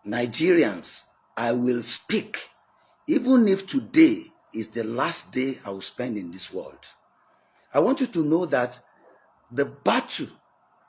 Nigerians, I will speak, even if today is the last day I will spend in this world. I want you to know that the battle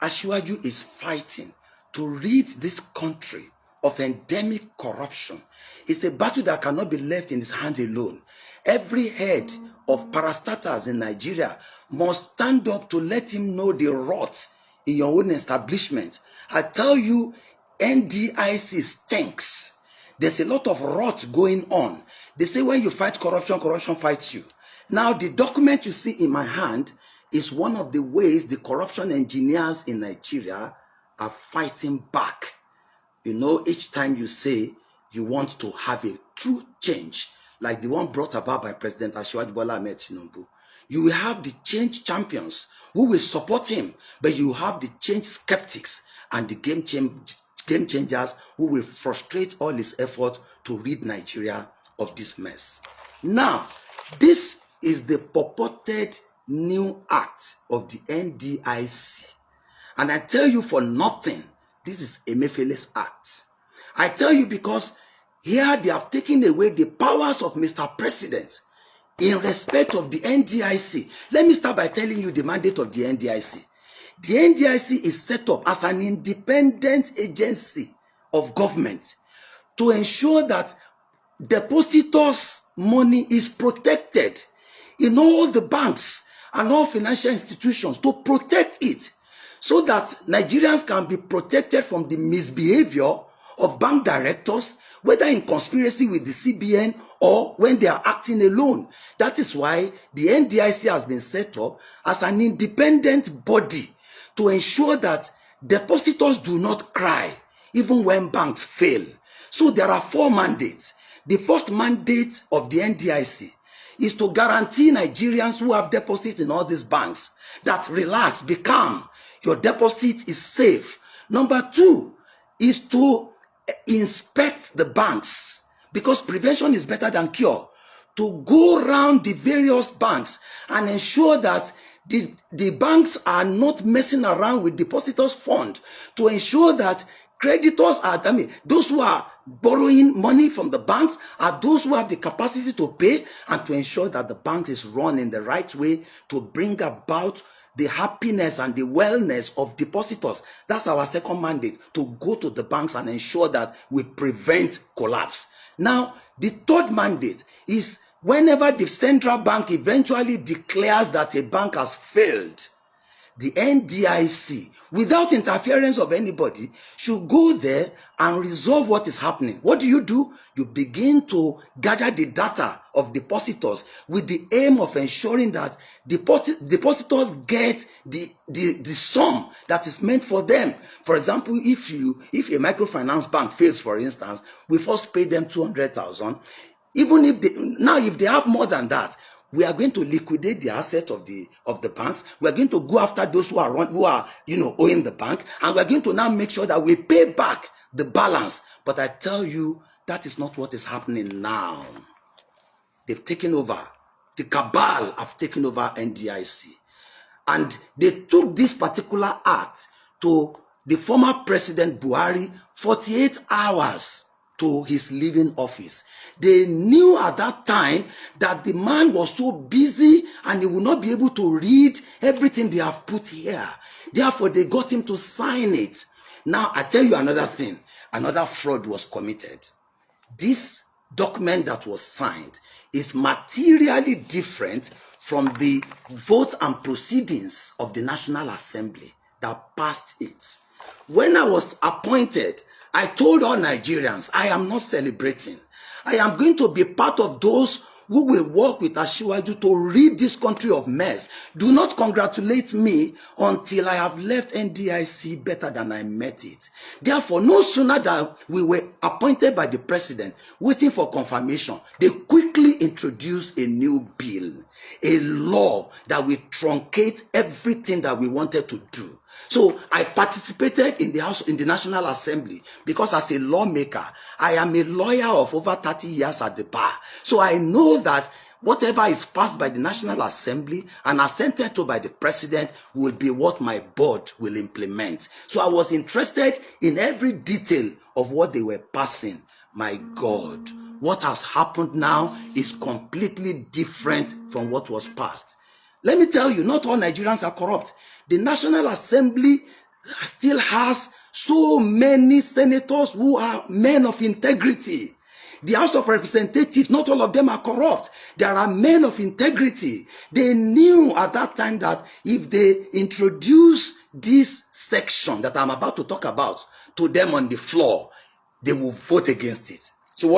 Asiwaju is fighting to rid this country of endemic corruption is a battle that cannot be left in his hands alone. Every head of parastatals in Nigeria must stand up to let him know the rot in your own establishment. I tell you, NDIC stinks. There's a lot of rot going on. They say when you fight corruption, corruption fights you. Now, the document you see in my hand is one of the ways the corruption engineers in Nigeria are fighting back. You know, each time you say you want to have a true change, like the one brought about by President Bola Ahmed Tinubu, you will have the change champions who will support him, but you have the change skeptics and the game changers who will frustrate all his effort to rid Nigeria of this mess. Now, this is the purported new act of the NDIC. And I tell you for nothing, this is Emefiele's act. I tell you because here they have taken away the powers of Mr. President in respect of the NDIC. Let me start by telling you the mandate of the NDIC. The NDIC is set up as an independent agency of government to ensure that depositors' money is protected in all the banks and all financial institutions, to protect it so that Nigerians can be protected from the misbehavior of bank directors, whether in conspiracy with the CBN or when they are acting alone. That is why the NDIC has been set up as an independent body to ensure that depositors do not cry even when banks fail. So there are 4 mandates. The first mandate of the NDIC is to guarantee Nigerians who have deposits in all these banks that relax, be calm, your deposit is safe. Number 2 is to inspect the banks, because prevention is better than cure. To go around the various banks and ensure that the banks are not messing around with depositors' fund, to ensure that creditors are, those who are borrowing money from the banks are those who have the capacity to pay, and to ensure that the bank is run in the right way to bring about the happiness and the wellness of depositors. That's our second mandate, to go to the banks and ensure that we prevent collapse. Now, the third mandate is whenever the central bank eventually declares that a bank has failed, the NDIC, without interference of anybody, should go there and resolve what is happening. What do? You begin to gather the data of depositors with the aim of ensuring that depositors get the sum that is meant for them. For example, if a microfinance bank fails, for instance, we first pay them 200,000. Even if they have more than that, we are going to liquidate the assets of the banks. We are going to go after those who are owing the bank, and we are going to now make sure that we pay back the balance. But I tell you, that is not what is happening now. They've taken over. The cabal have taken over NDIC, and they took this particular act to the former President Buhari 48 hours to his leaving office. They knew at that time that the man was so busy and he would not be able to read everything they have put here. Therefore, they got him to sign it. Now, I tell you another thing. Another fraud was committed. This document that was signed is materially different from the vote and proceedings of the National Assembly that passed it. When I was appointed, I told all Nigerians, I am not celebrating. I am going to be part of those who will work with Asiwaju to rid this country of mess. Do not congratulate me until I have left NDIC better than I met it. Therefore, no sooner than we were appointed by the president, waiting for confirmation, they quickly introduced a new bill, a law that will truncate everything that we wanted to do. So I participated in the National Assembly because as a lawmaker, I am a lawyer of over 30 years at the bar. So I know that whatever is passed by the National Assembly and assented to by the president will be what my board will implement. So I was interested in every detail of what they were passing. My God, what has happened now is completely different from what was passed. Let me tell you, not all Nigerians are corrupt. The National Assembly still has so many senators who are men of integrity. The House of Representatives, not all of them are corrupt. There are men of integrity. They knew at that time that if they introduce this section that I'm about to talk about to them on the floor, they will vote against it.